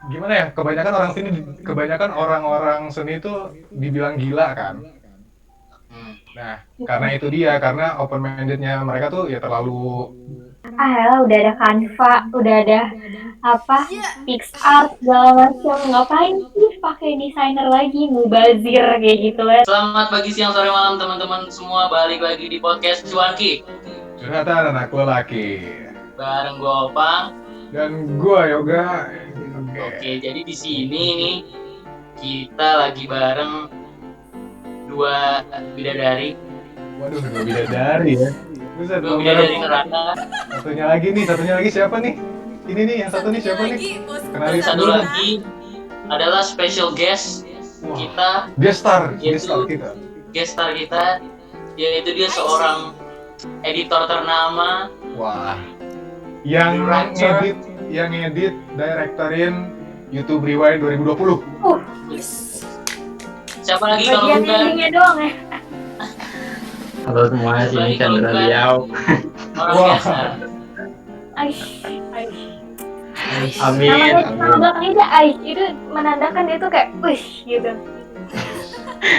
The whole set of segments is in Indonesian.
gimana ya? Kebanyakan orang-orang seni itu dibilang gila kan. Nah, karena itu dia, karena open minded-nya mereka tuh ya terlalu Elah, udah ada Canva, udah ada apa Iya. PixArt segala macam, ngapain sih pakai desainer lagi, mubazir kayak gitu lah. Selamat pagi, siang, sore, malam teman-teman semua. Balik lagi di podcast Cuanki curhatan anak lelaki. bareng gue Opang. Dan gua Yoga. Oke, jadi di sini nih kita lagi bareng dua bidadari. Waduh, dua bidadari ya. Buset, Dua bidadari neraka. Satunya lagi siapa nih? Ini nih, yang satu nih siapa nih? Kenalin Satu dulu. lagi adalah special guest Wah, kita, guest star Yaitu- kita. guest star kita, yaitu dia seorang editor ternama. Wah, yang Director. ngedit, directorin YouTube Rewind 2020. Siapa lagi kalau Bagian bukan endingnya doang ya. Halo semua, Baik, sini Chandra kalau Liao. orang Wah. biasa? Aish. Amin. Nama belakangnya udah Aish, itu menandakan dia tuh kayak wih gitu.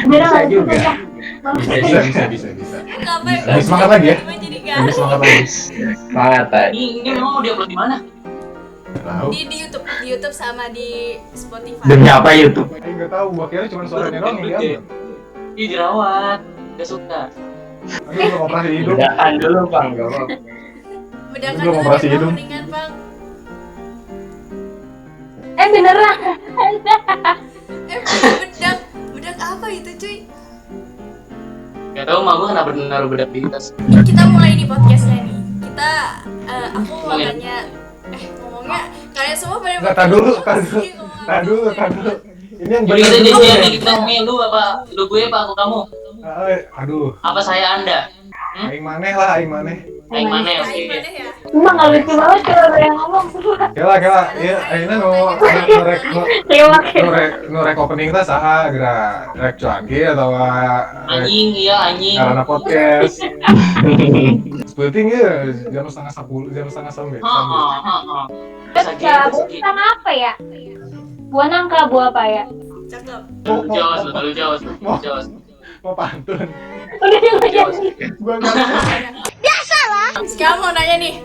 Bener Bisa nggak sih, juga. Bang? Bisa. Ngapain? Lebih semangat lagi ya? Tiba-tiba jadi Lebih galau. semangat lagi. Semangat Tay. Ini memang mau diupload di mana? Tahu? Di YouTube sama di Spotify. Demi apa YouTube? Saya nggak tahu, gua kira cuma suaranya doang yang diambil. Ih, jerawat, gak suka. Aduh, belum operasi hidung. Bedakan dulu Bang, gak apa-apa. Bedakan Belum dulu operasi deh, Bang, hidung. mendingan, Bang. Beneran. Bedak apa itu, cuy? Gak tau mah gue kenapa naruh bedak di tas. Kita mulai nih podcastnya nih. Aku mau Ngomongin. tanya, ngomongnya kalian semua pada Nggak, tar dulu. ngomong Tahan dulu. Ini yang Jadi bener kita dulu. jadi kita ngomongin lu apa? Lu gue apa aku kamu? Aduh, Apa saya Anda? aing maneh lah, aing maneh. Yang mana ya? Lain mana ya? Emang nggak lucu banget kalau ada yang ngomong. Kela, iya, ayeuna nu rek opening teh saha geura rek cuanki atau rek Anjing, iya anjing. karena podcast. Sepenting ya jam 9:30, jam 9:30 Heeh. Bukan apa ya? Buah nangka, buah apa ya? Cakep. Lu jos. Mau pantun. Udah jadi. Gua enggak. Sekarang mau nanya nih,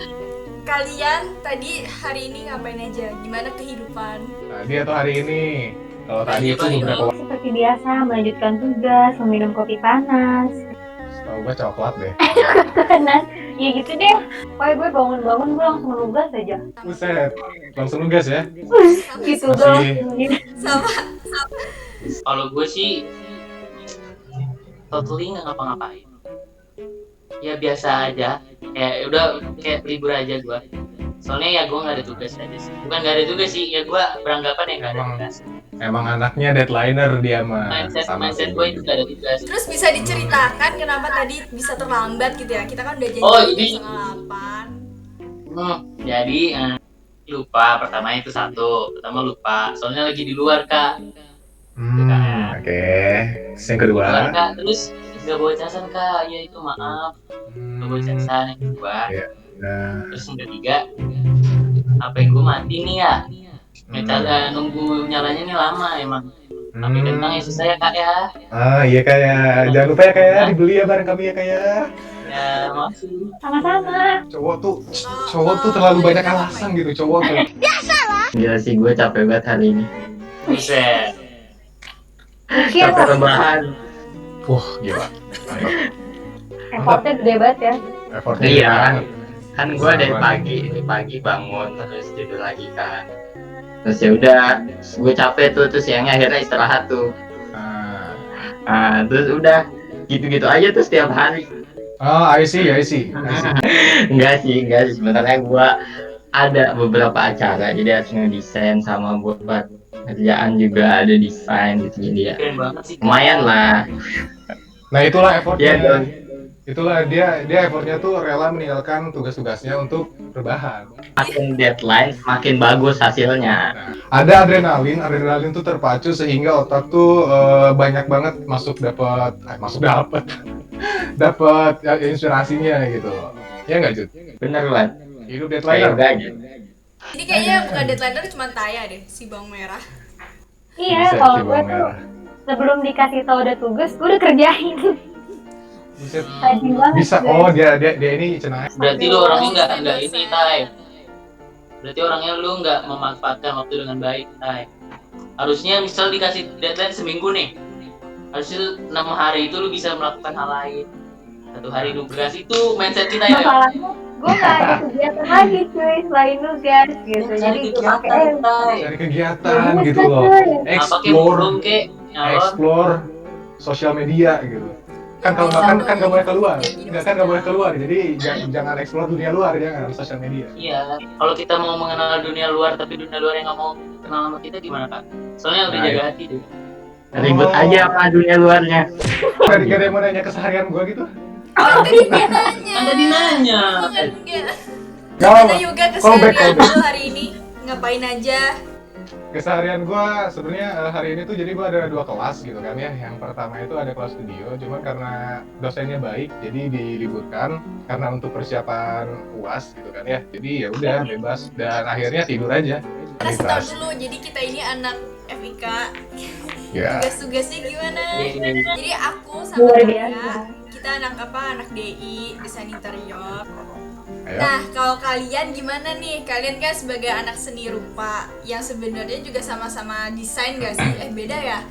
kalian tadi hari ini ngapain aja? Gimana kehidupan? Nah, dia tuh hari ini. Kalau tadi itu Hari ini. beberapa waktu Seperti biasa, melanjutkan tugas, meminum kopi panas. tahu gua coklat deh. Panas, ya gitu deh. Pokoknya gue bangun-bangun, gue langsung nugas aja. Buset. Langsung nugas ya. Gitu Masih- doang. Sama. Kalau gue sih totally nggak ngapa-ngapain. Ya biasa aja. Kayak libur aja gue. Soalnya ya gue nggak ada tugas aja sih. Bukan nggak ada tugas sih, ya gue beranggapan ya nggak ada tugas. Emang anaknya deadlineer dia mah. Mindset gue itu nggak ada tugas. Terus bisa diceritakan kenapa tadi bisa terlambat gitu ya? Kita kan udah janji Oh, jam ini. 7:30. Jadi lupa pertama itu satu. Pertama lupa. Soalnya lagi di luar kak. Oke. Yang kedua. Luar kak. Terus nggak bawa casan kak. Ya itu maaf. Nggak bawa casan yang kedua. Iya. Nah, Terus yang ketiga, HP gue mati nih ya. Nunggu nyalanya nih lama emang. Tapi kentang ya susah ya kak ya. Iya kayak jangan lupa ya kayak dibeli ya bareng kami ya kayak. Ya makasih. Sama-sama. Cowok tuh terlalu banyak alasan gitu cowok tuh. Gila sih, gue capek banget hari ini. Buset. Mikir, Capek rebahan. Wah gila. effortnya gede banget ya. Effortnya Iya. banget. Kan gue dari pagi bangun terus tidur lagi kan. Terus ya udah, gue capek tuh, terus siangnya akhirnya istirahat tuh. Terus udah gitu-gitu aja tuh setiap hari. Oh, I see. Enggak sih. Sebenarnya gue ada beberapa acara, jadi harus ngedesain sama buat kerjaan juga ada desain gitu, jadi ya Keren banget sih kak. lumayan lah. Nah itulah effortnya. Iya dong. Itulah dia effortnya tuh rela meninggalkan tugas-tugasnya untuk rebahan. Makin deadline makin bagus hasilnya. Ada adrenalin tuh terpacu sehingga otak tuh banyak banget dapat inspirasinya gitu. Ya nggak Jud? Bener banget. Hidup Kayak deadliner. yoga aja. Jadi kayaknya yang bukan deadliner cuma Taya deh, si bawang merah. Iya, Buset, kalau si gue bawang tuh merah. sebelum dikasih tau ada tugas, gue udah kerjain. Buset. Rajin banget. Bisa, gue. oh dia ini cenayang. Berarti lu orangnya nggak Dosen-dosen. ini, Tai. Berarti orangnya lu nggak memanfaatkan waktu dengan baik, Tai. Harusnya misal dikasih deadline seminggu nih, harusnya 6 hari itu lu bisa melakukan hal lain. 1 hari nugas itu mindset kita ya. Masalahnya gue gak ada kegiatan lagi cuy selain nugas gitu. Jadi gue pakai Cari kegiatan gitu loh. Apa kayak burung Explore, kek? explore sosial media gitu. Kan kalau nggak kan nggak boleh keluar, nggak boleh keluar. Jadi jangan explore dunia luar, jangan sosial media. Iya, kalau kita mau mengenal dunia luar tapi dunia luar yang nggak mau kenal sama kita gimana, Kak? Soalnya udah Nah, jaga hati deh. Ribut aja sama dunia luarnya. Gak ada yang mau nanya keseharian gue gitu. Kan tadi dia nanya. Kan tadi nanya. Kan enggak. Gak Gimana apa. Yoga Callback, keseharian callback. lu hari ini? Ngapain aja? Keseharian gue sebenarnya hari ini tuh jadi gue ada 2 kelas gitu kan ya. Yang pertama itu ada kelas studio, cuman karena dosennya baik jadi diliburkan karena untuk persiapan UAS gitu kan ya. Jadi ya udah bebas dan akhirnya tidur aja. Kasih tau dulu, jadi kita ini anak FIK. Ya. Tugas-tugasnya gimana? Ini. Jadi aku sama Luar Taya, biasa. kita anak apa? Anak DI, desain interior. Ayo. Nah, kalau kalian gimana nih? Kalian kan sebagai anak seni rupa yang sebenarnya juga sama-sama desain gak sih? Beda ya?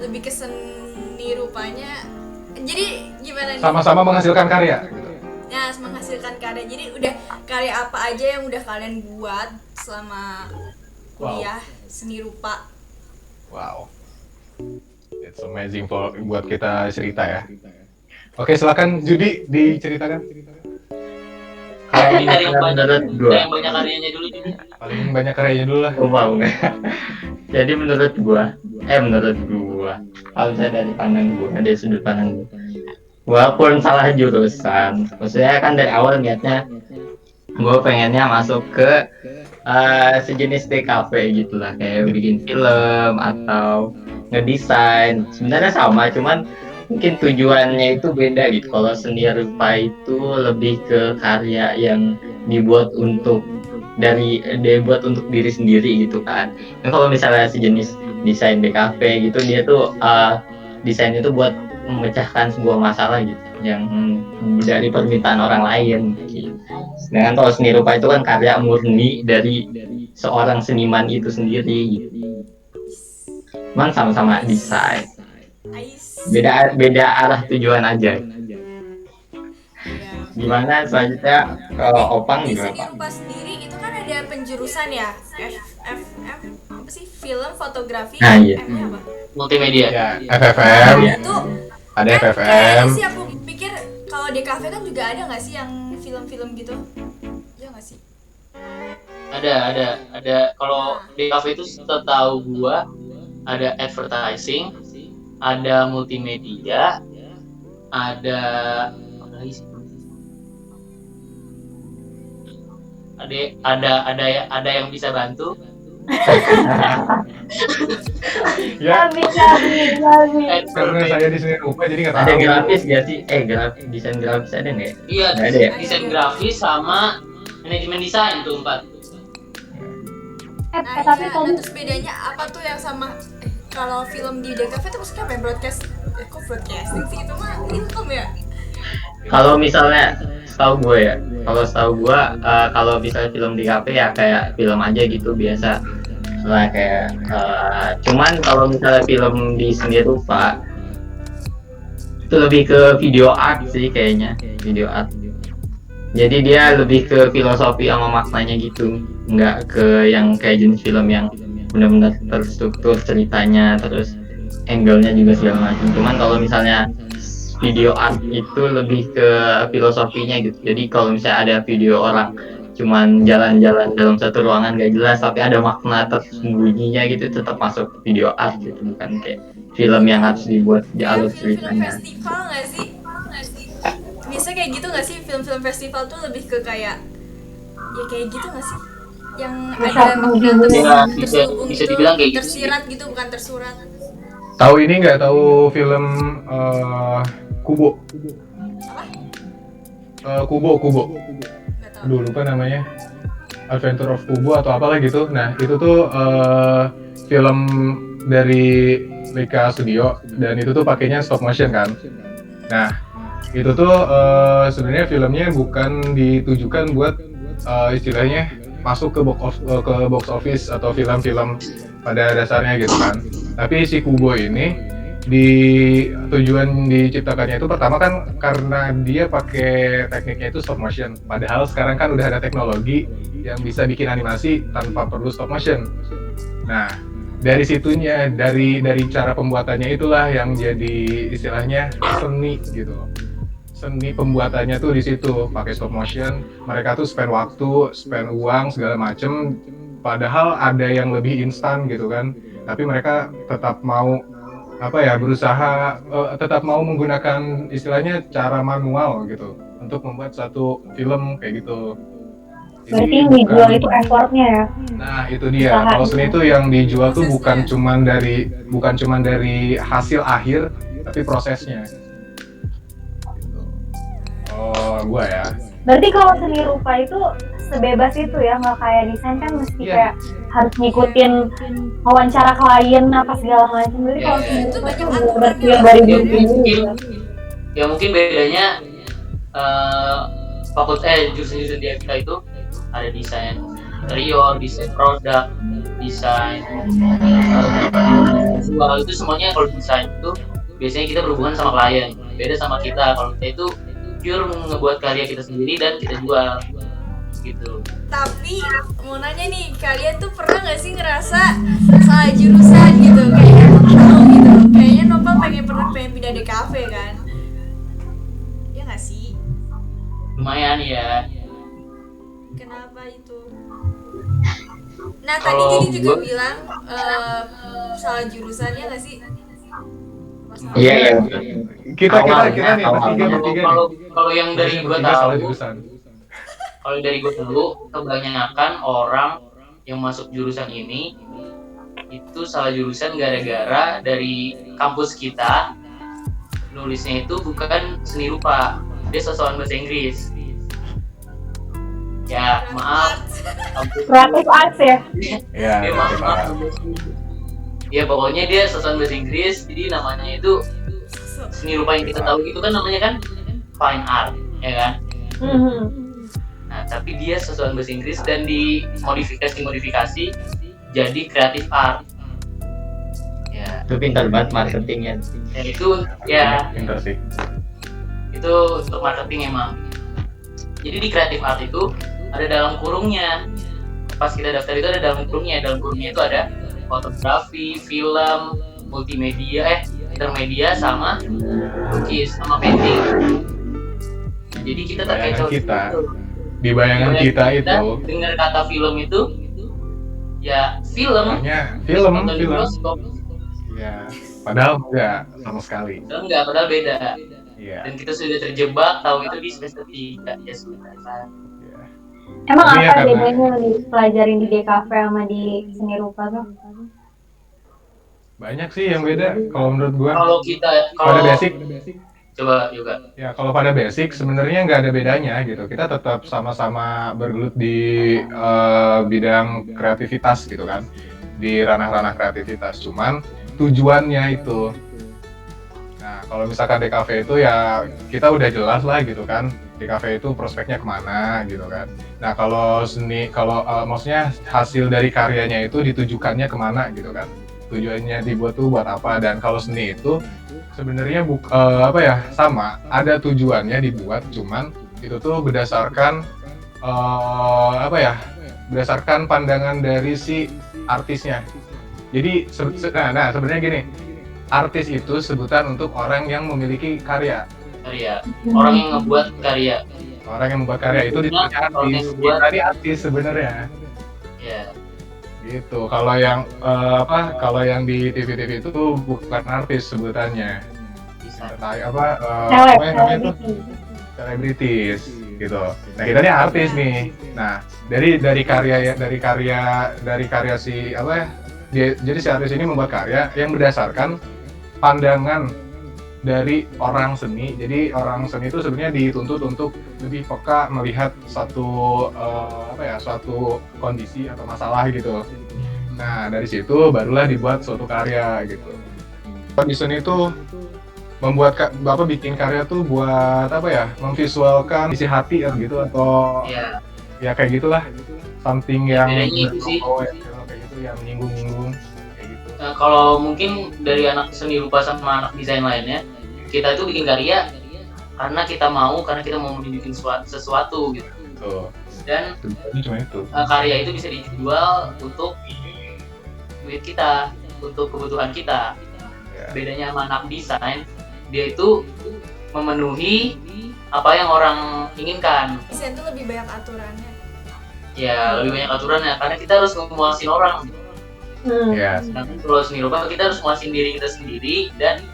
Lebih ke seni rupanya. Jadi gimana nih? Sama-sama menghasilkan karya gitu. Nah, menghasilkan karya. Jadi udah karya apa aja yang udah kalian buat selama kuliah seni rupa? Wow. It's amazing buat kita cerita ya. Oke, silakan Judi diceritakan. Kalau dari yang banyak, Menurut gua. dari yang banyak karyanya dulu juga. Paling banyak karyanya dulu lah. Mau nggak? Jadi menurut gua, kalau saya dari pandang gua, dari sudut pandang gua, walaupun salah jurusan, maksudnya kan dari awal niatnya gua pengennya masuk ke sejenis DKV gitulah, kayak bikin film atau ngedesain. Sebenarnya sama, cuman mungkin tujuannya itu beda gitu. Kalau seni rupa itu lebih ke karya yang dibuat untuk untuk diri sendiri gitu kan. Nah, kalau misalnya sejenis desain DKV gitu, dia tuh desain itu buat memecahkan sebuah masalah gitu yang dari permintaan orang lain gitu. Sedangkan kalau seni rupa itu kan karya murni dari seorang seniman itu sendiri gitu. Cuman sama-sama desain, Ais. beda arah tujuan aja. Gimana selanjutnya kalau Opang Di gimana seni Pak? rupa sendiri itu kan ada penjurusan ya, FFM apa sih, film, fotografi, Nah, iya. M-nya apa? Multimedia. Ya, FFM, Iya. Itu ada kan FFM. kayaknya sih aku pikir kalau di kafe kan juga ada nggak sih yang film-film gitu? Ya nggak sih? Ada. Kalau di cafe itu setahu gua ada advertising, ada multimedia, ada apa lagi sih? Ada yang bisa bantu. Ya, Gabi. karena saya di sini rupa jadi nggak Ada tahu. grafis gak sih? Desain grafis ada nggak? Iya, Nggak ada ya? desain grafis sama manajemen desain tuh 4. Nah, Tapi iya. tadi Nah, terus bedanya apa tuh yang sama kalau film di DKV itu maksudnya apa ya? Broadcast? Kok broadcasting sih, itu mah income ya? Kalau misalnya setahu gue kalau misalnya film di kafe ya kayak film aja gitu biasa lah kayak cuman kalau misalnya film di seni rupa itu lebih ke video art sih kayaknya, video art. Jadi dia lebih ke filosofi sama maknanya gitu, nggak ke yang kayak jenis film yang benar-benar terstruktur ceritanya terus angle-nya juga segala macam. Cuman kalau misalnya video art itu lebih ke filosofinya gitu. Jadi kalau misalnya ada video orang cuman jalan-jalan dalam satu ruangan gak jelas tapi ada makna tersembunyinya gitu, tetap masuk video art gitu, bukan kayak film yang harus dibuat di alur Film-film ceritanya. festival nggak sih? Biasanya kayak gitu nggak sih, film-film festival tuh lebih ke kayak ya kayak gitu nggak sih? Yang Bisa ada makna menghibur. Ya, terselubung bisa gitu, dibilang kayak gitu. tersirat gitu, bukan tersurat. Tahu ini nggak, tahu film Kubo? Apa? Kubo. Nggak tahu. Aduh, lupa namanya. Adventure of Kubo atau apalah gitu. Nah itu tuh film dari Leica Studio dan itu tuh pakainya stop motion kan. Nah itu tuh sebenarnya filmnya bukan ditujukan buat istilahnya masuk ke box office atau film-film pada dasarnya gitu kan. Tapi si Kubo ini tujuan diciptakannya itu pertama kan karena dia pakai tekniknya itu stop motion. Padahal sekarang kan udah ada teknologi yang bisa bikin animasi tanpa perlu stop motion. Nah, dari situnya, dari cara pembuatannya itulah yang jadi istilahnya seni gitu. Seni pembuatannya tuh di situ, pakai stop motion. Mereka tuh spend waktu, spend uang segala macem. Padahal ada yang lebih instan gitu kan. Tapi mereka tetap mau berusaha tetap mau menggunakan istilahnya cara manual gitu untuk membuat satu film kayak gitu. Berarti yang dijual itu effortnya ya? Nah itu dia. Kalau seni itu yang dijual tuh bukan cuman dari hasil akhir, tapi prosesnya. Gitu. Oh, gua ya. Berarti kalau seni rupa itu sebebas itu ya, nggak kayak desain kan mesti kayak harus ngikutin wawancara klien apa segala macam. Jadi kalau seni rupa itu berarti dari dulu. Ya mungkin bedanya jurusan-jurusan di FK itu ada desain interior, desain produk, desain visual, itu semuanya. Kalau desain itu biasanya kita berhubungan sama klien, beda sama kita. Kalau kita itu pure ngebuat karya kita sendiri dan kita jual gitu. Tapi mau nanya nih, kalian tuh pernah nggak sih ngerasa salah jurusan gitu? Kayak tahu gitu, kayaknya Nopal pengen pindah DKV kan? Ya nggak sih? Lumayan ya. Kenapa itu? Nah tadi jadi juga bilang salah jurusannya nggak sih? Iya. Kita nih bertiga. Kalau yang dari gua salah tahu, jurusan. kalau dari gua tahu, kebanyakan orang yang masuk jurusan ini itu salah jurusan gara-gara dari kampus kita nulisnya itu bukan seni rupa, dia sosokan bahasa Inggris. Ya maaf, Creative arts ya? Iya. dia maaf. Ya pokoknya dia sosokan bahasa Inggris, jadi namanya itu seni rupa yang kita tahu itu kan namanya kan fine art, ya kan? Nah tapi dia sosokan bahasa Inggris dan dimodifikasi jadi creative art. Ya. Itu pintar banget marketingnya. Dan itu ya Pintar sih. itu untuk marketing emang. Jadi di creative art itu ada dalam kurungnya. Pas kita daftar itu ada dalam kurungnya. Dalam kurungnya itu ada fotografi, film, multimedia, intermedia sama lukis sama painting. Nah, jadi kita terkecoh Di bayangan kita itu dengar kata film itu ya film. hanya film. Di bioskop. Ya, padahal enggak sama sekali. Enggak, padahal beda. Iya. Dan kita sudah terjebak tahu itu di semester 3 ya sudah. Iya. Emang Tapi ya apa karena- bedanya yang dipelajarin di DKV sama di seni rupa tuh? Banyak sih yang beda kalau menurut gua. Kalau Pada basic, coba juga. ya kalau pada basic sebenarnya nggak ada bedanya gitu. Kita tetap sama-sama bergelut di bidang kreativitas gitu kan, di ranah-ranah kreativitas. Cuman tujuannya itu. Nah kalau misalkan DKV itu ya kita udah jelas lah gitu kan. DKV itu prospeknya kemana gitu kan. Nah kalau seni, maksudnya hasil dari karyanya itu ditujukannya kemana gitu kan. Tujuannya dibuat tuh buat apa, dan kalau seni itu sebenarnya sama, ada tujuannya dibuat, cuman itu tuh berdasarkan berdasarkan pandangan dari si artisnya. Jadi sebenarnya gini, artis itu sebutan untuk orang yang memiliki karya. Orang yang ngebuat karya. Orang yang membuat karya itu disebutnya Orang yang artis. membuat- Tadi artis sebenarnya. Ya. Gitu. Kalau yang di TV-TV itu tuh bukan artis sebutannya. Bisa. Selebritis gitu. Nah kita nih artis nih. Nah dari karya si jadi si artis ini membuat karya yang berdasarkan pandangan dari orang seni. Jadi orang seni itu sebenarnya dituntut untuk lebih peka melihat suatu kondisi atau masalah gitu. Nah, dari situ barulah dibuat suatu karya gitu. Di seni itu Bapak bikin karya tuh buat memvisualkan isi hati gitu atau Ya, ya kayak gitulah, something yang bedanya itu sih. kayak gitu yang menyinggung kayak gitu. Nah, kalau mungkin dari anak seni rupa sama anak desain lainnya, kita itu bikin karya karena kita mau menunjukin sesuatu gitu. Tuh, Dan ini cuma itu. karya itu bisa dijual untuk duit kita, untuk kebutuhan kita. Ya. Bedanya sama anak desain, dia itu memenuhi apa yang orang inginkan. Desain tuh lebih banyak aturannya. Ya, lebih banyak aturannya karena kita harus memuasin orang. Ya, Sedangkan kalau seni rupa kita harus memuasin diri kita sendiri, dan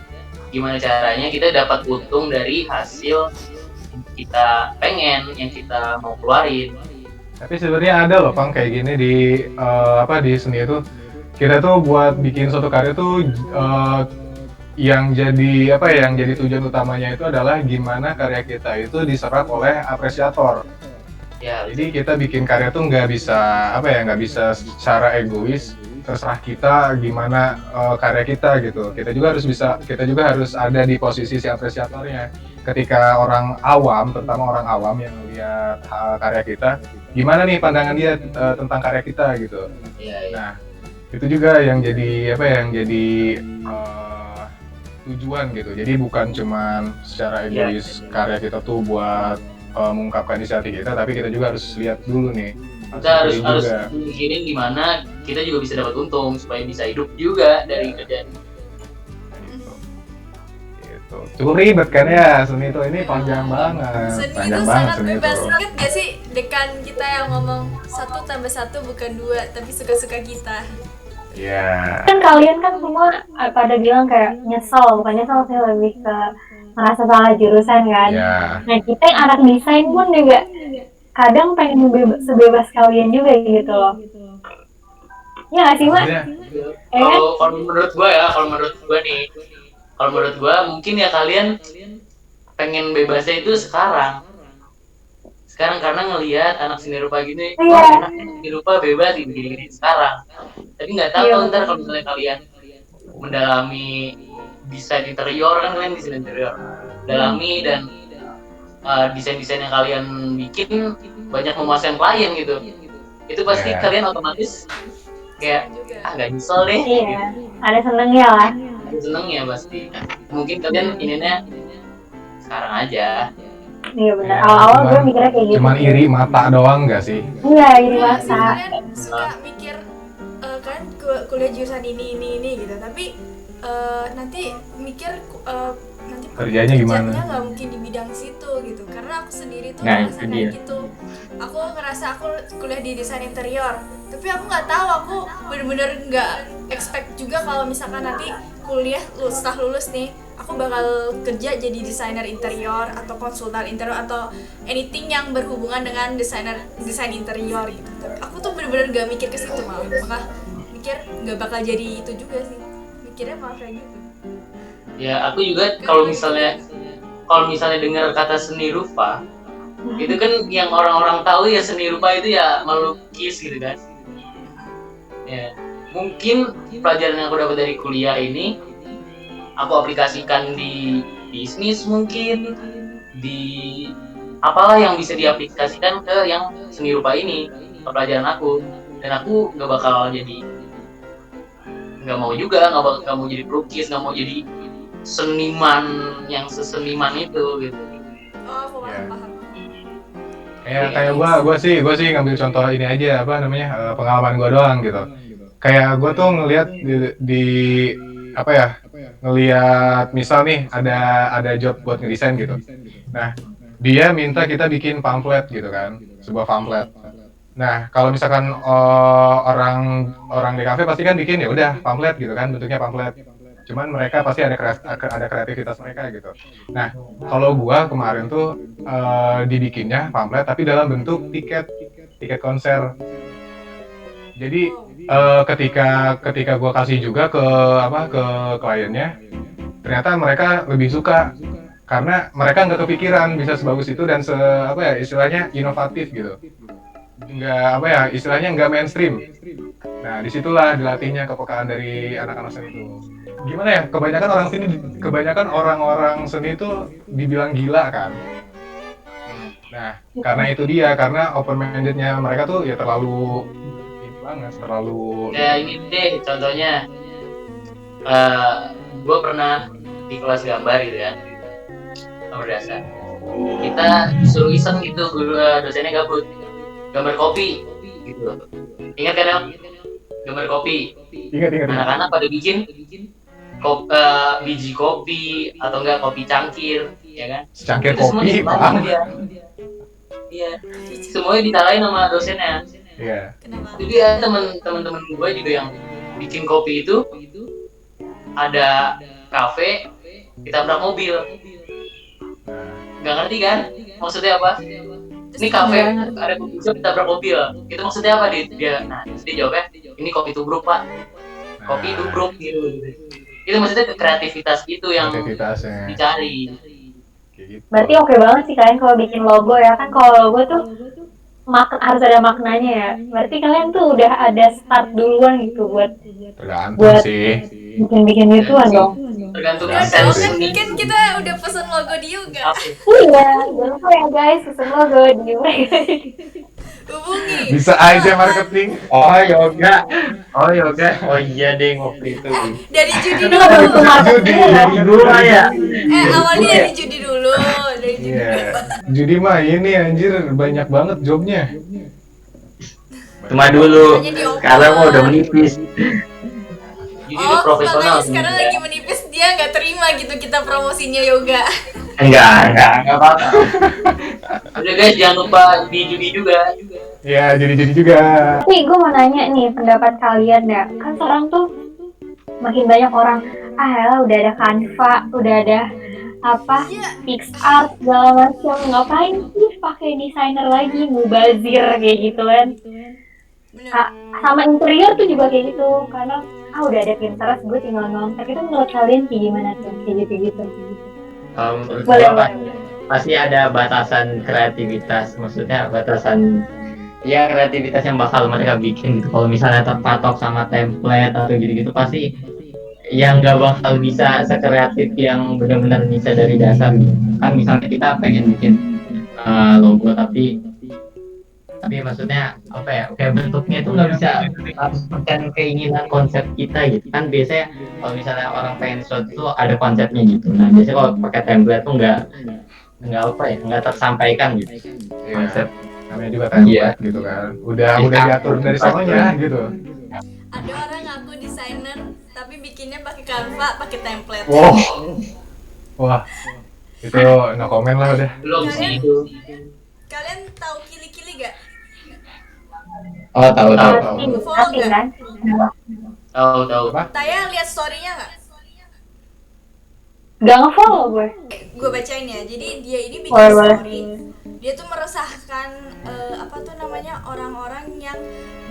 gimana caranya kita dapat untung dari hasil yang kita pengen, yang kita mau keluarin. tapi sebenarnya ada loh Pang kayak gini di seni itu. Kita tuh buat bikin suatu karya tuh yang jadi tujuan utamanya itu adalah gimana karya kita itu diserap oleh apresiator. Ya, Jadi kita bikin karya tuh nggak bisa secara egois terserah kita gimana karya kita gitu. Kita juga harus ada di posisi si apresiatornya. Ketika orang awam, terutama orang awam yang melihat karya kita, gimana nih pandangan dia tentang karya kita gitu. ya. Nah, itu juga yang jadi tujuan gitu. Jadi bukan cuman secara egois karya kita tuh buat mengungkapkan isi hati kita, tapi kita juga harus lihat dulu nih. Kita harus juga. mikirin gimana kita juga bisa dapat untung supaya bisa hidup juga dari kerjaan. Gitu. Cukup ribet kan ya seni itu, ini panjang banget. Seni Panjang itu banget sangat seni bebas. itu. Ingat gak sih dekan kita yang ngomong 1+1 bukan 2 tapi suka-suka kita. Iya. Kan kalian kan semua pada bilang kayak nyesel, bukan nyesel sih, lebih ke merasa salah jurusan kan. Iya. Nah kita yang anak desain pun juga kadang pengen sebebas kalian juga gitu loh. Ya nggak sih Mak? Maksudnya, Kalau menurut gua mungkin ya kalian pengen bebasnya itu sekarang karena ngelihat anak seni rupa gini, Iya. wah enak seni rupa bebas gini sekarang. Tapi nggak tahu Iya. ntar kalau misalnya kalian mendalami desain interior, kan kalian desain interior, dalami dan desain-desain yang kalian bikin banyak memuaskan klien gitu, itu pasti Iya. kalian otomatis kayak Juga. nggak nyesel deh. Iya, ada senengnya lah. Seneng ya pasti. Mungkin kalian ininya sekarang aja. Iya benar. Ya, Awal-awal gue cuman- mikirnya kayak gitu. cuman iri mata doang nggak sih? Iya, iri Iya sih, masa. kalian suka mikir kan kuliah jurusan ini gitu, tapi nanti mikir nanti Kerjanya gimana? nggak mungkin di bidang situ gitu, karena aku sendiri tuh Nah, ngerasa itu kayak dia. gitu. Aku ngerasa aku kuliah di desain interior, tapi aku nggak tahu, aku bener-bener nggak expect juga kalau misalkan nanti kuliah setelah lulus nih aku bakal kerja jadi desainer interior atau konsultan interior atau anything yang berhubungan dengan desain interior gitu. Tapi aku tuh bener-bener gak mikir ke situ, malah mikir nggak bakal jadi itu juga sih, mikirnya malah kayak gitu. Ya aku juga kalau misalnya dengar kata seni rupa, itu kan yang orang-orang tahu ya seni rupa itu ya melukis gitu kan. Ya mungkin pelajaran yang aku dapat dari kuliah ini aku aplikasikan di bisnis, mungkin di apalah yang bisa diaplikasikan ke yang seni rupa ini, ke pelajaran aku. Dan aku nggak mau jadi pelukis, nggak mau jadi seniman yang seseniman itu gitu. Oh aku Ya. paham. Kayak gua sih ngambil contoh ini aja pengalaman gua doang gitu. Kayak gua tuh ngelihat ngelihat misal nih ada job buat ngedesain gitu. Nah, dia minta kita bikin pamflet gitu kan, sebuah pamflet. Nah, kalau misalkan orang di kafe pasti kan bikin ya udah pamflet gitu kan, bentuknya pamflet. Cuman mereka pasti ada kreativitas mereka gitu. Nah, kalau gua kemarin tuh dibikinnya pamflet tapi dalam bentuk tiket konser. Jadi ketika gua kasih juga ke kliennya, ternyata mereka lebih suka karena mereka nggak kepikiran bisa sebagus itu dan istilahnya inovatif gitu, istilahnya nggak mainstream. Nah disitulah dilatihnya kepekaan dari anak-anak seni itu. Gimana ya, kebanyakan orang-orang seni itu dibilang gila kan. Nah karena itu dia, karena open mindednya mereka tuh ya terlalu Ya ini deh contohnya, gue pernah di kelas gambar gitu ya, gambar dasar. Kita suruh iseng gitu, dosennya gabut, gambar kopi gitu. Ingat kan Em? Gambar kopi. Ingat. Anak-anak pada bikin biji kopi atau enggak kopi cangkir, ya kan? Secangkir Itu semua kopi, ditalain Bang. sama dia. Iya, semuanya ditalain sama dosennya. Iya. Kenapa? Jadi ada teman-teman gue juga yang bikin kopi itu, ada kafe ditabrak mobil. Nggak ngerti kan maksudnya apa? Ini kafe ada kopi shop ditabrak mobil. Itu maksudnya apa dia? Nah, dia jawabnya ini kopi tubruk Pak. Kopi tubruk gitu. Itu maksudnya kreativitas itu yang Kreativitasnya. dicari. Kayak gitu. Berarti oke banget sih kalian kalau bikin logo ya kan. Kalau logo tuh harus ada maknanya ya. Berarti kalian tuh udah ada start duluan gitu buat Tergantung sih. bikin gituan dong. Tergantung Udah Tergantung dong, sense kan, nih. kan kita udah pesen logo di Yuga. Iya, jangan lupa ya guys, pesen logo di Hubungi. Bisa aja marketing. Oh yoga, oh iya deh waktu itu. Dari judi Itu dulu. baru marketing ya. Dari gua ya. Awalnya dari judi dulu. Dari judi. Iya. Judi mah ini anjir banyak banget jobnya. Cuma dulu, Makanya dioper. sekarang mah udah menipis. Jadi lu profesional. Makanya sekarang lagi menipis, dia nggak terima gitu kita promosinya yoga. Enggak apa-apa. Udah guys, jangan lupa di judi juga. Iya, jadi juga. Tapi gue mau nanya nih pendapat kalian ya. Kan sekarang tuh makin banyak orang, elah udah ada Canva, udah ada apa, Iya. PixArt segala macam. Ngapain sih pakai desainer lagi, mubazir kayak gitu kan? Bener. Sama interior tuh juga kayak gitu, karena udah ada Pinterest, gue tinggal ngontek. Itu menurut kalian kayak gimana tuh, kayak gitu-gitu? Menurut Boleh, gua boleh. pasti ada batasan kreativitas, maksudnya batasan ya kreativitas yang bakal mereka bikin gitu. Kalau misalnya terpatok sama template atau gitu-gitu pasti yang nggak bakal bisa sekreatif yang benar-benar bisa dari dasar gitu. Kan misalnya kita pengen bikin logo tapi maksudnya apa ya, kayak bentuknya itu nggak bisa merupakan keinginan konsep kita gitu kan. Biasanya kalau misalnya orang pengen sesuatu itu ada konsepnya gitu. Nah biasanya kalau pakai template tuh nggak tersampaikan gitu konsep. Namanya juga template Iya. gitu kan. Udah diatur dari sononya gitu. Ada orang ngaku desainer tapi bikinnya pakai Canva, pakai template. Wow. Wah. Itu no comment lah udah. Belum sih itu. Kalian tahu Kili-Kili gak? Oh tahu. Tapi kan? Tahu. Apa? Taya lihat story-nya nggak? Gak nge-follow gue. Gue bacain ya. Jadi dia ini bikin Boleh. story. Dia tuh meresahkan orang-orang yang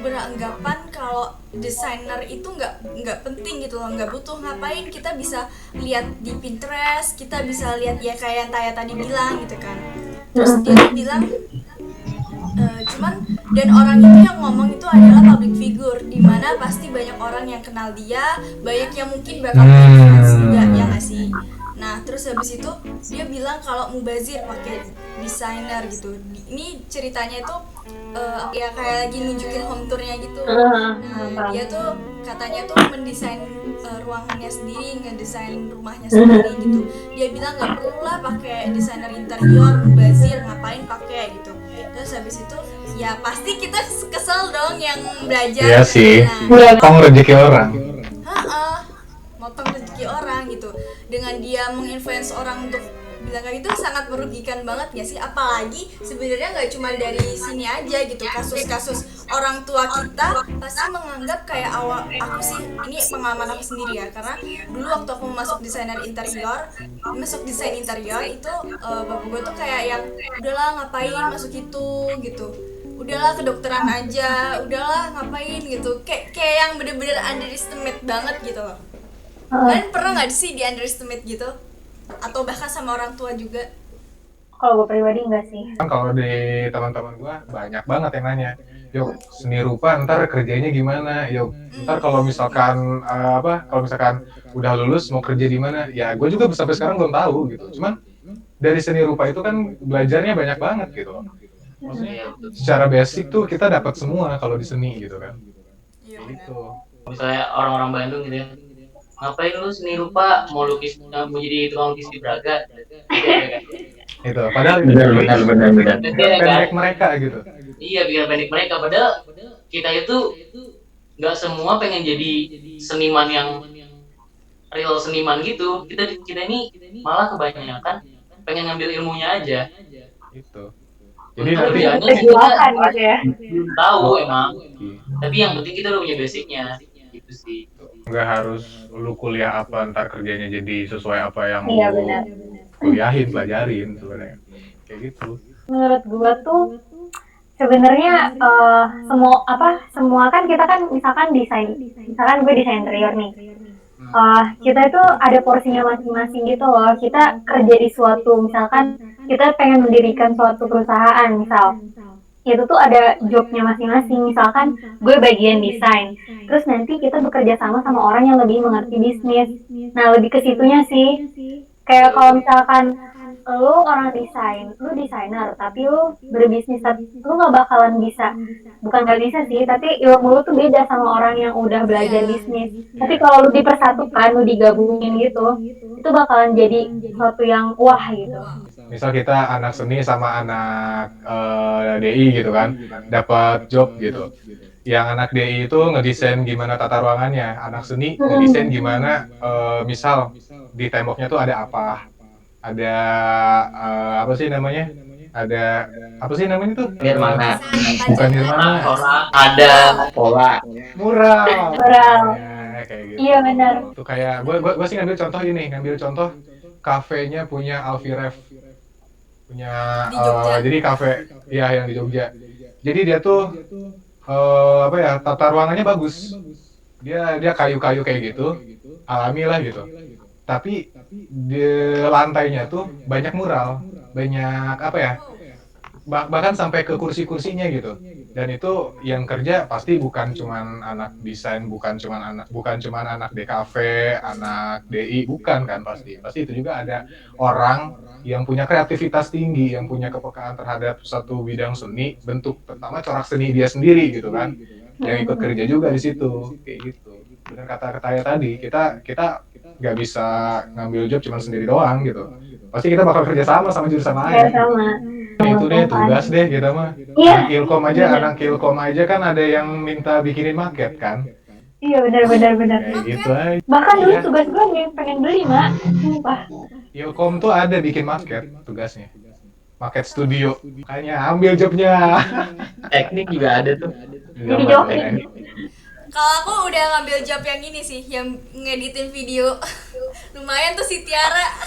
beranggapan kalau desainer itu nggak penting gitu loh, nggak butuh. Ngapain kita bisa lihat di Pinterest, kita bisa lihat ya kayak yang Taya tadi bilang gitu kan. Terus dia tuh bilang cuman, dan orang itu yang ngomong itu adalah public figure, dimana pasti banyak orang yang kenal dia, banyak yang mungkin bakal influence juga, ya nggak sih? Nah terus habis itu dia bilang kalau mubazir pakai desainer gitu. Ini ceritanya itu ya kayak lagi nunjukin home tournya gitu. Nah, dia tuh katanya tuh mendesain ruangannya sendiri, ngedesain rumahnya sendiri gitu. Dia bilang nggak perlu lah pakai desainer interior, mubazir, ngapain pakai gitu. Terus habis itu ya pasti kita kesel dong yang belajar. Iya sih. Nah, Potong rezeki orang. motong rezeki orang gitu. Dengan dia menginfluence orang untuk bilang kayak gitu sangat merugikan banget ya sih. Apalagi sebenarnya nggak cuma dari sini aja gitu, kasus-kasus orang tua kita pasti menganggap kayak aku sih, ini pengalaman aku sendiri ya, karena dulu waktu aku masuk desain interior itu bapak gue tuh kayak yang udahlah ngapain masuk itu gitu, udahlah kedokteran aja, udahlah ngapain gitu, kayak yang bener-bener underestimate banget gitu loh. Kalian pernah nggak sih di underestimate gitu? Atau bahkan sama orang tua juga? Kalau gue pribadi enggak sih. Kan kalau di teman-teman gua banyak banget yang nanya, yuk seni rupa ntar kerjanya gimana, yuk ntar kalau misalkan kalau misalkan udah lulus mau kerja di mana, ya gue juga sampai sekarang belum tahu gitu. Cuman dari seni rupa itu kan belajarnya banyak banget gitu. Maksudnya Iya, betul. secara basic tuh kita dapat semua kalau di seni gitu kan. Iya, Gitu. Misalnya orang-orang Bandung gitu ya, ngapain lu seni rupa, mau lukis, mau jadi tukang lukis di Braga gitu ya kan? Itu padahal Benar. Iya kan? pendek mereka gitu. Iya, biar pendek mereka, padahal kita itu nggak semua pengen jadi seniman yang real seniman gitu. Kita ini malah kebanyakan pengen ngambil ilmunya aja. Itu. Jadi Untuk nanti kerjaannya sih Perjuangan gitu ya. belum tahu emang, tapi yang penting kita udah punya basicnya gitu sih. nggak harus lu kuliah apa ntar kerjanya jadi sesuai apa yang Iya lu benar. kuliahin, pelajarin sebenarnya. Kayak gitu. Menurut gua tuh sebenarnya semua kan kita kan misalkan gue desain interior nih. Kita itu ada porsinya masing-masing gitu loh. Kita kerja di suatu, misalkan kita pengen mendirikan suatu perusahaan misal, itu tuh ada jobnya masing-masing. Misalkan gue bagian desain, terus nanti kita bekerja sama orang yang lebih mengerti bisnis. Nah, lebih ke situnya sih. Kayak kalau misalkan lu orang lu desainer, tapi lu berbisnis, tapi lu nggak bakalan bisa, bukan nggak bisa sih, tapi ilmu lu tuh beda sama orang yang udah belajar bisnis. Tapi kalau lu dipersatukan, lu digabungin gitu, itu bakalan jadi sesuatu yang wah gitu. Misal kita anak seni sama anak DI gitu kan, dapat job gitu. Yang anak DI itu ngedesain gimana tata ruangannya, anak seni ngedesain gimana misal di temboknya tuh ada apa, ada apa sih namanya, ada apa sih namanya tuh, Nirmana, bukan Nirmana, Orang ada pola. mural. Mural. Ya, kayak gitu. Iya benar. Tuh kayak gue sih ngambil contoh kafenya punya Alfie Rev, punya Di Jogja. jadi kafe ya yang di Jogja. Jadi dia tuh tata ruangannya bagus. Dia kayu-kayu kayak gitu, alami lah gitu. Tapi di lantainya tuh banyak mural, banyak bahkan sampai ke kursi-kursinya gitu. Dan itu yang kerja pasti bukan cuman anak desain, bukan cuman anak DKV, anak DI, bukan kan pasti. Pasti itu juga ada orang yang punya kreativitas tinggi, yang punya kepekaan terhadap satu bidang seni, bentuk pertama corak seni dia sendiri gitu kan. Yang ikut kerja juga di situ, kayak gitu. Benar kata Taya tadi, kita nggak bisa ngambil job cuma sendiri doang gitu. Pasti kita bakal kerja sama jurusan Kayak lain. sama. Itu deh tugas deh kita mah. Iya. Anak Ilkom aja kan ada yang minta bikinin maket kan. Iya benar. Kayak gitu aja. Bahkan dulu Iya. tugas gue pengen beli mak, sumpah. Ilkom tuh ada bikin maket tugasnya. Maket studio. Makanya ambil jobnya. Teknik juga ada tuh. Jadi joki. Kalau aku udah ngambil job yang ini sih, yang ngeditin video. Lumayan tuh si Tiara.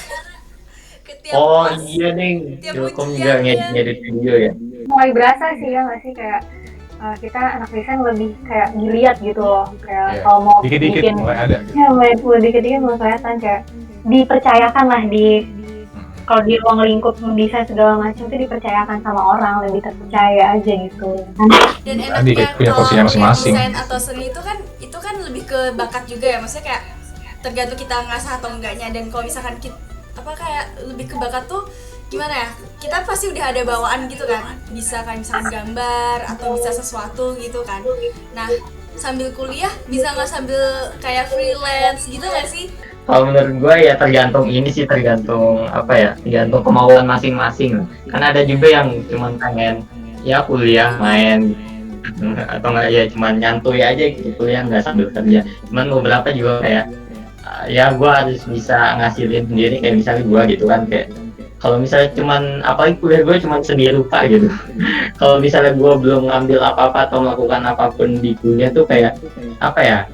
Ketiap Oh pas. iya nih, Tiap Ilkom ujian, juga ya. ngedit video ya. Mulai berasa sih ya nggak sih, kayak kita anak desain lebih kayak dilihat gitu loh, kayak Iya. kalau mau Dikit-dikit bikin mulai ada gitu. ya mulai dikit-dikit mulai kelihatan kayak dipercayakan lah kalau di ruang lingkup mendesain segala macam itu dipercayakan sama orang, lebih terpercaya aja gitu. Dan Tadi enaknya punya kalau porsinya masing-masing. desain atau seni itu kan lebih ke bakat juga ya, maksudnya kayak tergantung kita ngasah atau enggaknya. Dan kalau misalkan kita kayak lebih ke bakat tuh gimana ya, kita pasti udah ada bawaan gitu kan, bisa kan misalkan gambar atau bisa sesuatu gitu kan. Nah sambil kuliah bisa nggak sambil kayak freelance gitu nggak sih? Kalau menurut gue ya tergantung tergantung kemauan masing-masing. Kan ada juga yang cuma pengen ya kuliah main atau enggak ya cuma nyantui aja gitu, kuliah nggak sambil kerja. Cuman beberapa juga kayak ya gue harus bisa ngasilin sendiri, kayak misalnya gue gitu kan, kayak kalau misalnya cuman apalagi kuliah gue cuman seni rupa gitu. Kalau misalnya gue belum ngambil apa-apa atau melakukan apapun di kuliah tuh kayak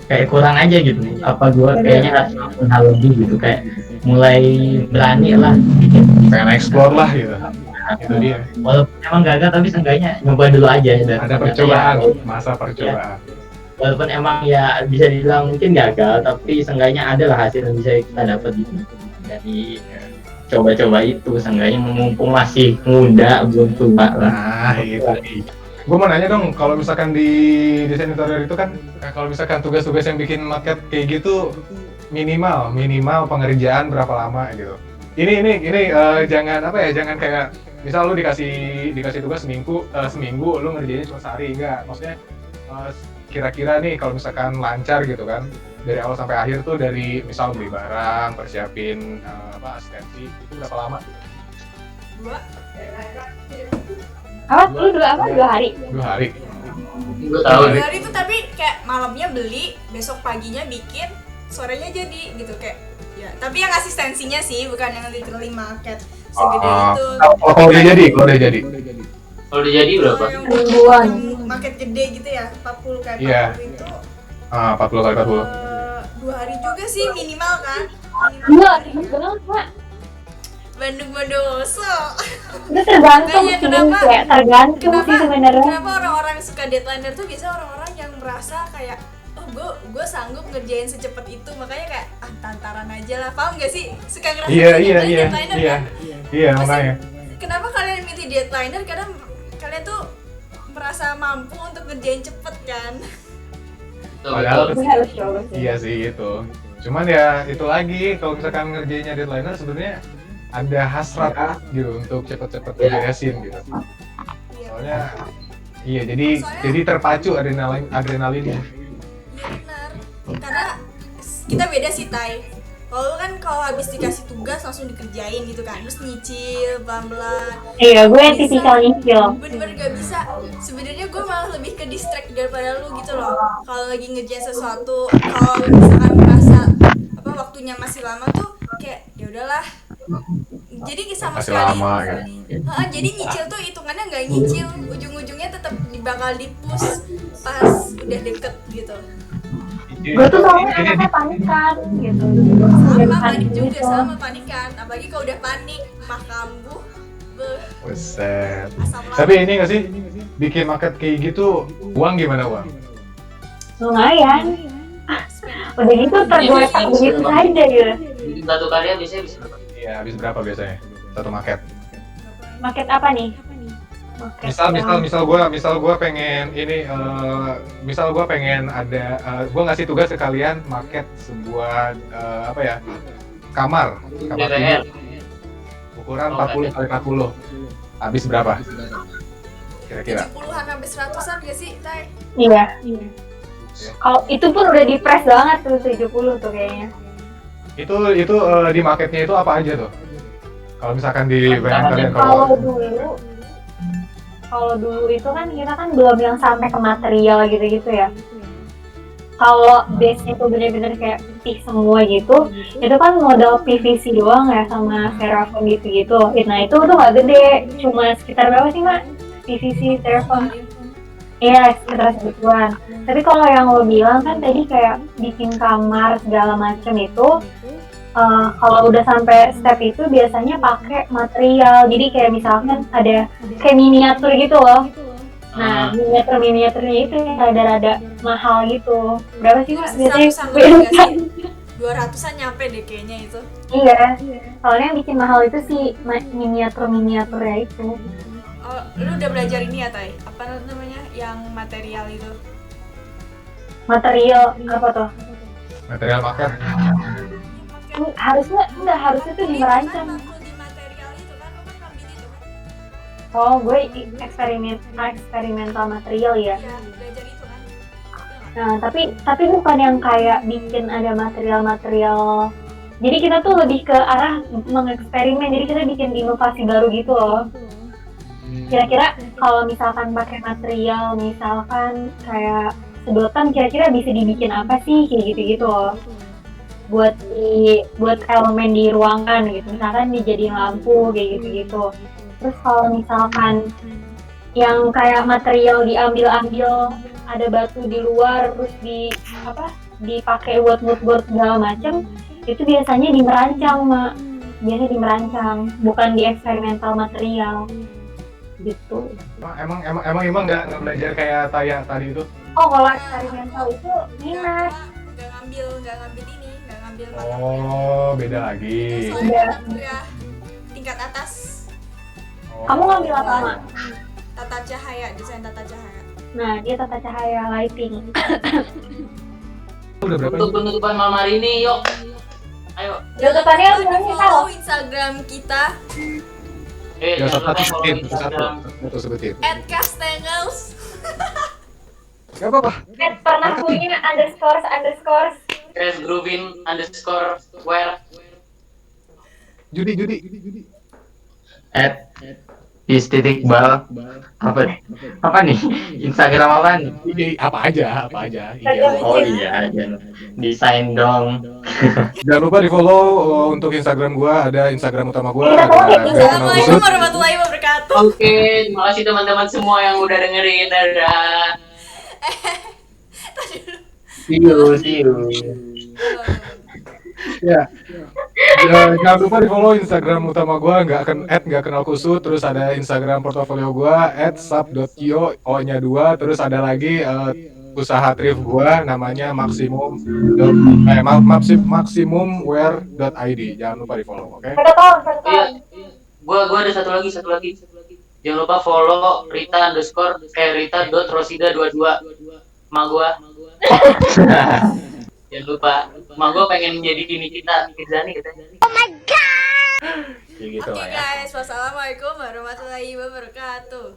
kayak kurang aja gitu. Apa gue kayaknya harus melakukan hal lebih gitu, kayak mulai berani lah bikin. Pengen explore lah gitu. Itu dia. Walaupun emang gagal tapi seenggaknya nyoba dulu aja. Dan Ada percobaan, masa percobaan. walaupun emang ya bisa dibilang mungkin gagal, tapi seenggaknya ada lah hasil yang bisa kita dapat gitu dari coba-coba itu. Seenggaknya mumpung masih muda belum tua lah. Nah, itu nih. Gue mau nanya dong, kalau misalkan di desain interior itu kan, kalau misalkan tugas-tugas yang bikin maket kayak gitu, minimal pengerjaan berapa lama gitu. Ini jangan apa ya, jangan kayak misal lu dikasih tugas seminggu lu ngerjainnya cuma sehari, enggak. Maksudnya kira-kira nih kalau misalkan lancar gitu kan, dari awal sampai akhir tuh, dari misal beli barang, persiapin asistensi, itu berapa lama? 2 Apa? Lu 2 hari? 2 hari. Gue tahu. hari itu, tapi kayak malamnya beli, besok paginya bikin, sorenya jadi gitu kayak ya. Tapi yang asistensinya sih, bukan yang literally market segede itu. Kalau udah jadi, Kalau udah jadi berapa? Kalau yang Mingguan. market gede gitu ya, 40 kayak 40 Iya. itu 40 kali 40. 2 hari juga sih minimal kan. Iya, ribet banget, Mak. Bandung Bondowoso. Itu tergantung Makanya sih, kenapa- kayak tergantung sih sebenarnya. Kenapa orang-orang suka deadliner tuh biasa orang-orang yang merasa kayak gue sanggup ngerjain secepat itu, makanya kayak tantaran aja lah, paham gak sih? Suka ngerasa Iya, deadliner kan? Iya, makanya. Kenapa kalian milih deadliner? Karena kalian tuh merasa mampu untuk ngerjain cepet kan? Padahal Itu harus coba sih. iya sih gitu. Cuman ya itu lagi, kalau misalkan ngerjainnya deadliner sebenarnya ada hasrat gitu untuk cepet-cepet beresin gitu. Iya. Soalnya iya, jadi terpacu adrenalinnya. Iya benar. Karena kita beda sih, Tai. Kalau habis dikasih tugas langsung dikerjain gitu kan, terus nyicil pelan-pelan. Iya, gue Bisa. tipikal nyicil. Bener-bener gak bisa. Sebenarnya gue malah lebih ke distract daripada lu gitu loh. Kalau lagi ngerjain sesuatu, kalau misalkan merasa waktunya masih lama tuh kayak ya udahlah. Jadi sama Masih sekali. lama, kan? Jadi nyicil tuh hitungannya nggak nyicil, ujung-ujungnya tetap bakal di-push pas udah deket gitu. Gue tuh soalnya anaknya panikan gitu. Sama panik juga, sama panikan. Apalagi kalau udah panik, mah kambuh, Buset. asam lambung. Tapi ini nggak sih, bikin market kayak gitu, uang gimana uang? Lumayan. Udah gitu tergeletak begitu aja gitu. Bikin satu karya biasanya bisa berapa? Iya, habis berapa biasanya satu market? Market apa nih? Market Misal gua pengen ini, misal gua pengen ada, gua ngasih tugas ke kalian market sebuah kamar DPR. tidur, ukuran Oh, 40 kali 40. Habis berapa? Kira-kira? 70-an sampai 100-an gak sih, Tai? Iya. Kalau itu pun udah di press banget tuh 70 tuh kayaknya. Itu di marketnya itu apa aja tuh? Kalau misalkan di bayangan kalian Kalau dulu itu kan kita kan belum yang sampai ke material gitu-gitu ya. Kalau base-nya tuh bener-bener kayak putih semua gitu, itu kan modal PVC doang ya sama styrofoam gitu-gitu. Nah itu tuh nggak gede, cuma sekitar berapa sih Mak? PVC, styrofoam? Iya, sekitar segituan. Tapi kalau yang lo bilang kan tadi kayak bikin kamar segala macam itu, kalau udah sampai step itu biasanya pakai material. Jadi kayak misalkan ada kayak miniatur gitu loh. Nah, miniaturnya itu yang rada-rada mahal gitu. Berapa sih Mas? Biasanya 100-an 200-an nyampe deh kayaknya itu. Iya. Soalnya yang bikin mahal itu sih miniaturnya itu. Oh, lu udah belajar ini ya, Tai? Apa namanya? Yang material itu? Material apa tuh? material market. Harusnya tuh dirancang. Di material itu kan, lu kan ngambil itu kan? Oh, gue eksperimental material ya. Iya, belajar itu kan? Nah, tapi bukan yang kayak bikin ada material-material. Jadi kita tuh lebih ke arah mengeksperimen. Jadi kita bikin inovasi baru gitu loh. Kira-kira kalau misalkan pakai material, misalkan kayak sedotan, kira-kira bisa dibikin apa sih kayak gitu-gitu loh. Buat elemen di ruangan gitu. Misalkan dijadiin lampu kayak gitu-gitu. Terus kalau misalkan yang kayak material diambil ada batu di luar terus dipakai buat moodboard segala macam, itu biasanya dimerancang Mak. Biasanya dimerancang, bukan di eksperimental material. gitu. Emang nggak belajar kayak Taya tadi itu? Oh kalau eksperimental itu minat. nggak ngambil ini, nggak ngambil Oh, beda lagi. soalnya aku ya tingkat atas Oh. Kamu ngambil apa? tata cahaya, desain tata cahaya. Nah dia tata cahaya lighting. Udah berapa? Untuk penutupan malam hari ini, yuk. Ayo. Tutupannya Jangan lupa sebenarnya di-follow tahu. Instagram kita Ya, Jangan lupa follow satu Instagram sebutin. @castengels. Gak apa-apa. Pernah punya underscore. Chris Grubin _where Judi. At @is_bal apa nih? Instagram apa nih? Apa aja. Oh iya, desain dong. Jangan lupa di follow untuk Instagram gua, ada Instagram utama gua, Kita ada follow ya, Gak Kenal Assalamualaikum Kusut. warahmatullahi wabarakatuh. Oke, terima kasih teman-teman semua yang udah dengerin. Dadah. See you. Ya. Jangan lupa di follow Instagram utama gua, nggak kenal kusut, terus ada Instagram portofolio gua @sub.io O-nya 2, terus ada lagi usaha thrift gua namanya maximumwear.id. Jangan lupa di follow, oke? Satu tahun. Iya. Gua ada satu lagi. Jangan lupa follow Rita.Rosida22. Emak gua. Jangan lupa. Emak gua pengen jadi ini kita Zani katanya. Kayak gitu Oke lah ya. guys, wassalamualaikum warahmatullahi wabarakatuh.